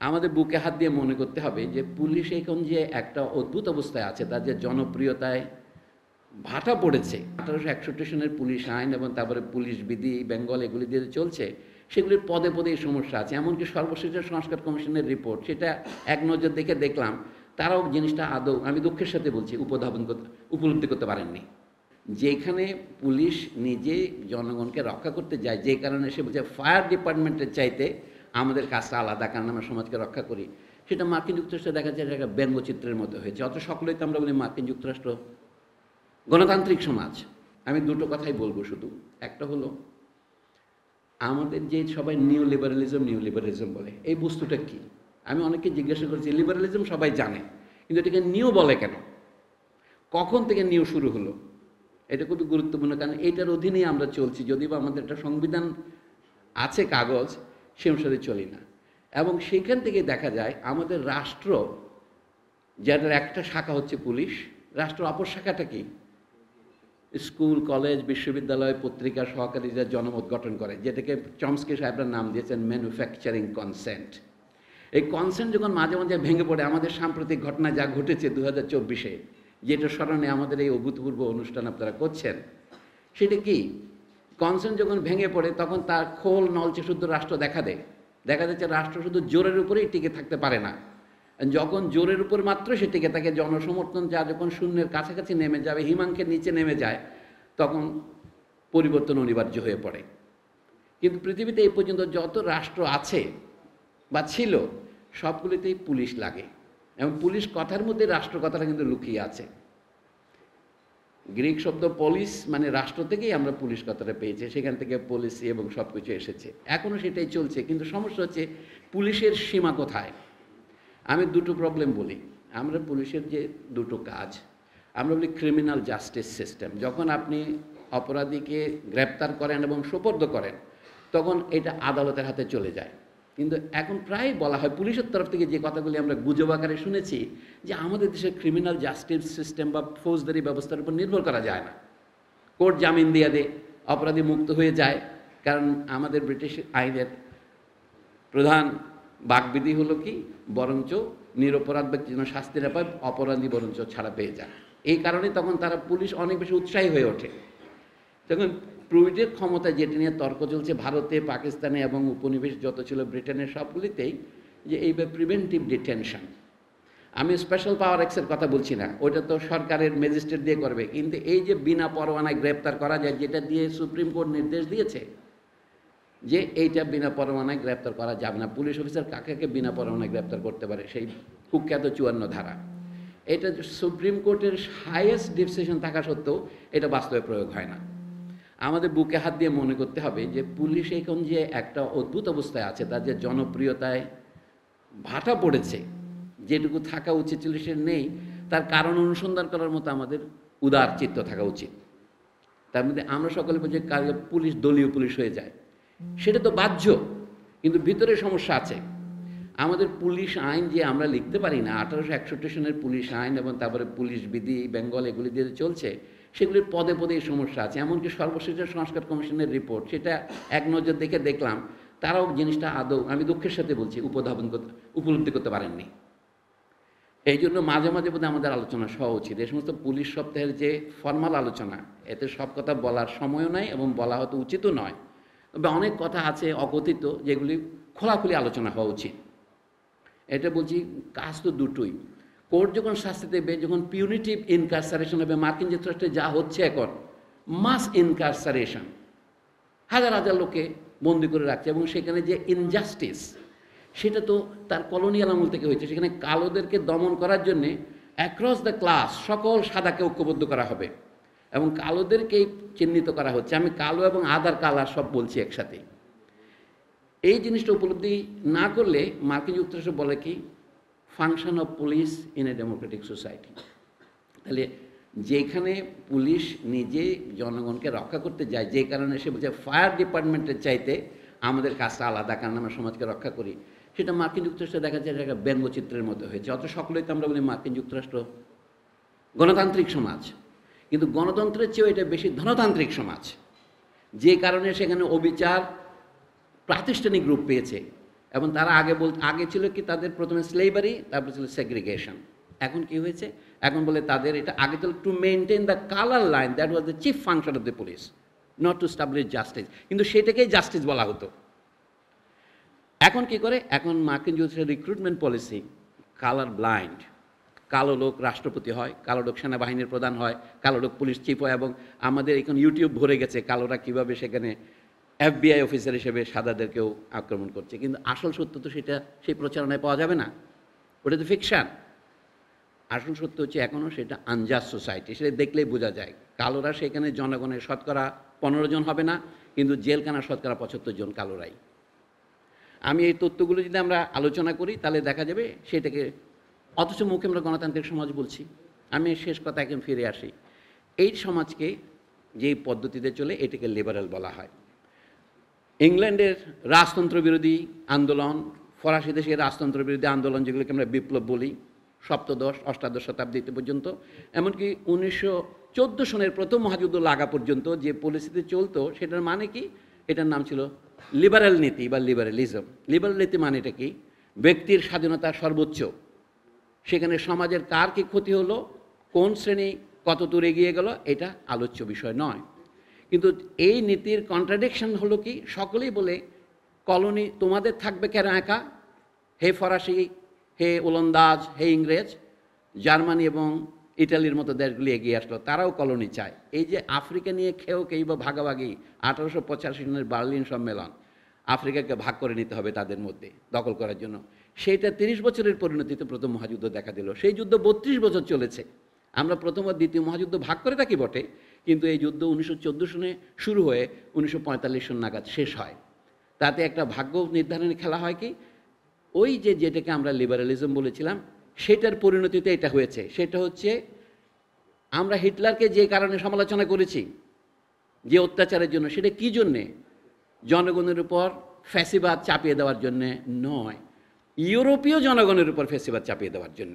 আমাদের বুকে হাত দিয়ে মনে করতে হবে যে পুলিশ এখন যে একটা অদ্ভুত অবস্থায় আছে, তার যে জনপ্রিয়তায় ভাটা পড়েছে। 1861 সনের পুলিশ আইন এবং তারপরে পুলিশ বিধি বেঙ্গল এগুলি দিয়ে চলছে, সেগুলির পদে পদে এই সমস্যা আছে। এমনকি সর্বশেষ সংস্কার কমিশনের রিপোর্ট, সেটা এক নজর দেখে দেখলাম তারাও জিনিসটা আদৌ, আমি দুঃখের সাথে বলছি, উপলব্ধি করতে পারেননি। যেখানে পুলিশ নিজে জনগণকে রক্ষা করতে যায়, যে কারণে সে বলছে ফায়ার ডিপার্টমেন্টের চাইতে আমাদের কাজটা আলাদা, কারণ আমরা সমাজকে রক্ষা করি, সেটা মার্কিন যুক্তরাষ্ট্রে দেখা যায় একটা ব্যঙ্গচিত্রের মতো হয়েছে। অত সকলেই তো আমরা বলি মার্কিন যুক্তরাষ্ট্র গণতান্ত্রিক সমাজ। আমি দুটো কথাই বলবো শুধু। একটা হলো আমাদের যে সবাই নিউ লিবারালিজম বলে, এই বস্তুটা কি? আমি অনেককে জিজ্ঞাসা করেছি, লিবারালিজম সবাই জানে, কিন্তু এটাকে নিউ বলে কেন? কখন থেকে নিউ শুরু হলো? এটা খুবই গুরুত্বপূর্ণ, কারণ এইটার অধীনেই আমরা চলছি। যদিও বা আমাদের একটা সংবিধান আছে কাগজ, সে অনুসারে চলি না। এবং সেখান থেকে দেখা যায় আমাদের রাষ্ট্র, যাদের একটা শাখা হচ্ছে পুলিশ, রাষ্ট্র অপর শাখাটা কি? স্কুল, কলেজ, বিশ্ববিদ্যালয়, পত্রিকা, সহকারীরা জনমত গঠন করে, যেটাকে চমস্কি সাহেবরা নাম দিয়েছেন ম্যানুফ্যাকচারিং কনসেন্ট। এই কনসেন্ট যখন মাঝে মাঝে ভেঙে পড়ে, আমাদের সাম্প্রতিক ঘটনা যা ঘটেছে 2024-এ, যেটা স্মরণে আমাদের এই অভূতপূর্ব অনুষ্ঠান আপনারা করছেন, সেটা কি? কনসেন্ট যখন ভেঙে পড়ে তখন তার খোল নলচে শুদ্ধ রাষ্ট্র দেখা দেয়। দেখা যাচ্ছে রাষ্ট্র শুধু জোরের উপরেই টিকে থাকতে পারে না। যখন জোরের উপর মাত্র সে টিকে থাকে, জনসমর্থন যা যখন শূন্যের কাছাকাছি নেমে যাবে, হিমাঙ্কের নিচে নেমে যায়, তখন পরিবর্তন অনিবার্য হয়ে পড়ে। কিন্তু পৃথিবীতে এই পর্যন্ত যত রাষ্ট্র আছে বা ছিল, সবগুলিতেই পুলিশ লাগে, এবং পুলিশ কথার মধ্যে রাষ্ট্র কথাটা কিন্তু লুকিয়ে আছে। গ্রিক শব্দ পলিস মানে রাষ্ট্র থেকেই আমরা পুলিশ কথাটা পেয়েছি, সেখান থেকে পলিসি এবং সব কিছু এসেছে, এখনও সেটাই চলছে। কিন্তু সমস্যা হচ্ছে পুলিশের সীমা কোথায়? আমি দুটো প্রবলেম বলি। আমরা পুলিশের যে দুটো কাজ, আমরা বলি ক্রিমিনাল জাস্টিস সিস্টেম। যখন আপনি অপরাধীকে গ্রেপ্তার করেন এবং সোপর্দ করেন, তখন এটা আদালতের হাতে চলে যায়। কিন্তু এখন প্রায় বলা হয় পুলিশের তরফ থেকে, যে কথাগুলি আমরা গুজব আকারে শুনেছি, যে আমাদের দেশের ক্রিমিনাল জাস্টিস সিস্টেম বা ফৌজদারি ব্যবস্থার উপর নির্ভর করা যায় না। কোর্ট জামিন দিয়ে দেয়, অপরাধী মুক্ত হয়ে যায়, কারণ আমাদের ব্রিটিশ আইনের প্রধান বাকবিধি হলো কি, বরঞ্চ নিরপরাধ ব্যক্তি যেন শাস্তি না পায়, অপরাধী বরঞ্চ ছাড়া পেয়ে যায়। এই কারণে তখন তারা পুলিশ অনেক বেশি উৎসাহী হয়ে ওঠে। তখন প্রুইটের ক্ষমতা, যেটা নিয়ে তর্ক চলছে ভারতে, পাকিস্তানে এবং উপনিবেশ যত ছিল ব্রিটেনের সবগুলিতেই, যে এই প্রিভেন্টিভ ডিটেনশন। আমি স্পেশাল পাওয়ার অ্যাক্টের কথা বলছি না, ওইটা তো সরকারের ম্যাজিস্ট্রেট দিয়ে করবে। কিন্তু এই যে বিনা পরোয়ানায় গ্রেপ্তার করা যায়, যেটা দিয়ে সুপ্রিম কোর্ট নির্দেশ দিয়েছে যে এইটা বিনা পরোয়ানায় গ্রেপ্তার করা যাবে না, পুলিশ অফিসার কাকে বিনা পরোয়ানায় গ্রেপ্তার করতে পারে, সেই কুখ্যাত 54 ধারা। এটা সুপ্রিম কোর্টের হাইয়েস্ট ডিসিশন থাকা সত্ত্বেও এটা বাস্তবে প্রয়োগ হয় না। আমাদের বুকে হাত দিয়ে মনে করতে হবে যে পুলিশ এখন যে একটা অদ্ভুত অবস্থায় আছে, তার যে জনপ্রিয়তায় ভাটা পড়েছে, যেটুকু থাকা উচিত ছিল সে নেই, তার কারণ অনুসন্ধান করার মতো আমাদের উদার চিত্ত থাকা উচিত। তার মধ্যে আমরা সকলে বলছি পুলিশ দলীয় পুলিশ হয়ে যায়, সেটা তো বাহ্য, কিন্তু ভিতরে সমস্যা আছে। আমাদের পুলিশ আইন যে আমরা লিখতে পারি না, 1861 সনের পুলিশ আইন এবং তারপরে পুলিশ বিধি বেঙ্গল এগুলি দিয়ে চলছে, সেগুলির পদে পদে এই সমস্যা আছে। এমনকি সর্বশেষ সংস্কার কমিশনের রিপোর্ট, সেটা এক নজর দেখে দেখলাম তারাও জিনিসটা আদৌ, আমি দুঃখের সাথে বলছি, উপলব্ধি করতে পারেননি। এই জন্য মাঝে মাঝে বোধহয় আমাদের আলোচনা হওয়া উচিত। এই সমস্ত পুলিশ সপ্তাহের যে ফর্মাল আলোচনা, এতে সব কথা বলার সময়ও নাই এবং বলা হয়তো উচিতও নয়, তবে অনেক কথা আছে অকথিত, যেগুলি খোলাখুলি আলোচনা হওয়া উচিত। এটা বলছি, কাজ তো দুটোই। কোর্ট যখন শাস্তি দেবে, যখন পিউনিটিভ ইনকারসারেশন হবে, মার্কিন যুক্তরাষ্ট্রে যা হচ্ছে এখন, মাস ইনকারসারেশন, হাজার হাজার লোকে বন্দি করে রাখছে, এবং সেখানে যে ইনজাস্টিস, সেটা তো তার কলোনিয়াল আমল থেকে হয়েছে। সেখানে কালোদেরকে দমন করার জন্যে অ্যাক্রস দ্য ক্লাস সকল সাদাকে ঐক্যবদ্ধ করা হবে, এবং কালোদেরকেই চিহ্নিত করা হচ্ছে। আমি কালো এবং আদার কালার সব বলছি একসাথে। এই জিনিসটা উপলব্ধি না করলে মার্কিন যুক্তরাষ্ট্র বলে কি, function of police in a democratic society. তাহলে যেখানে পুলিশ নিজে জনগণকে রক্ষা করতে যায়, যে কারণে সে বলছে ফায়ার ডিপার্টমেন্টের চাইতে আমাদের কাজটা আলাদা, কারণ আমরা সমাজকে রক্ষা করি, সেটা মার্কিন যুক্তরাষ্ট্রে দেখা যায় একটা ব্যঙ্গচিত্রের মতো হয়েছে। অত সকলেই তো আমরা বলি মার্কিন যুক্তরাষ্ট্র গণতান্ত্রিক সমাজ, কিন্তু গণতন্ত্রের চেয়েও এটা বেশি ধনতান্ত্রিক সমাজ, যে কারণে সেখানে অবিচার প্রাতিষ্ঠানিক রূপ পেয়েছে এবং তারা আগে ছিল কি তাদের প্রথমে স্লেভারি, তারপর ছিল সেগ্রিগেশন। এখন কি হয়েছে, এখন বলে তাদের এটা আগে ছিল to maintain the colour line, that was the chief function of the police, not to establish justice, কিন্তু সেটাকেই জাস্টিস বলা হতো। এখন কি করে, এখন মার্কিন যুক্তরাষ্ট্রের রিক্রুটমেন্ট পলিসি কালার ব্লাইন্ড। কালো লোক রাষ্ট্রপতি হয়, কালো লোক সেনাবাহিনীর প্রধান হয়, কালো লোক পুলিশ চিফ হয়, এবং আমাদের এখন ইউটিউব ভরে গেছে কালোরা কীভাবে সেখানে FBI অফিসার হিসেবে সাদাদেরকেও আক্রমণ করছে। কিন্তু আসল সত্য তো সেটা সেই প্রচারণায় পাওয়া যাবে না, ওটা তো ফিকশান। আসল সত্য হচ্ছে এখনও সেটা আনজাস্ট সোসাইটি, সেটা দেখলেই বোঝা যায়। কালোরা সেখানে জনগণের শতকরা 15 জন হবে না, কিন্তু জেলখানার শতকরা 75 জন কালোরাই। আমি এই তথ্যগুলো যদি আমরা আলোচনা করি তাহলে দেখা যাবে সেটাকে, অথচ মুখে আমরা গণতান্ত্রিক সমাজ বলছি। আমি শেষ কথা এখন ফিরে আসি, এই সমাজকে যেই পদ্ধতিতে চলে এটাকে লিবারেল বলা হয়। ইংল্যান্ডের রাজতন্ত্র বিরোধী আন্দোলন, ফরাসি দেশের রাজতন্ত্র বিরোধী আন্দোলন, যেগুলোকে আমরা বিপ্লব বলি, সপ্তদশ অষ্টাদশ শতাব্দীতে পর্যন্ত, এমনকি 1914 সনের প্রথম মহাযুদ্ধ লাগা পর্যন্ত যে পলিসিতে চলতো সেটার মানে কি, এটার নাম ছিল লিবারেল নীতি বা লিবারেলিজম। লিবারেল নীতি মানে এটা কি, ব্যক্তির স্বাধীনতা সর্বোচ্চ, সেখানে সমাজের কার কি ক্ষতি হলো, কোন শ্রেণী কত দূর এগিয়ে গেল, এটা আলোচ্য বিষয় নয়। কিন্তু এই নীতির কন্ট্রাডিকশন হলো কি, সকলেই বলে কলোনি তোমাদের থাকবে কেন একা, হে ফরাসি, হে ওলন্দাজ, হে ইংরেজ। জার্মানি এবং ইটালির মতো দেশগুলি এগিয়ে আসলো, তারাও কলোনি চায়। এই যে আফ্রিকা নিয়ে খেয়েই বা ভাগাভাগি, 1885 সনের বার্লিন সম্মেলন, আফ্রিকাকে ভাগ করে নিতে হবে তাদের মধ্যে দখল করার জন্য, সেইটা 30 বছরের পরিণতিতে প্রথম মহাযুদ্ধ দেখা দিল। সেই যুদ্ধ 32 বছর চলেছে। আমরা প্রথম ও দ্বিতীয় মহাযুদ্ধ ভাগ করে থাকি বটে, কিন্তু এই যুদ্ধ 1914 সনে শুরু হয়ে 1945 সন নাগাদ শেষ হয়। তাতে একটা ভাগ্য নির্ধারণের খেলা হয় কি, ওই যেটাকে আমরা লিবারালিজম বলেছিলাম সেটার পরিণতিতে এটা হয়েছে। সেটা হচ্ছে আমরা হিটলারকে যে কারণে সমালোচনা করেছি, যে অত্যাচারের জন্য, সেটা কী জন্যে, জনগণের উপর ফ্যাসিবাদ চাপিয়ে দেওয়ার জন্যে নয়, ইউরোপীয় জনগণের উপর ফ্যাসিবাদ চাপিয়ে দেওয়ার জন্যে।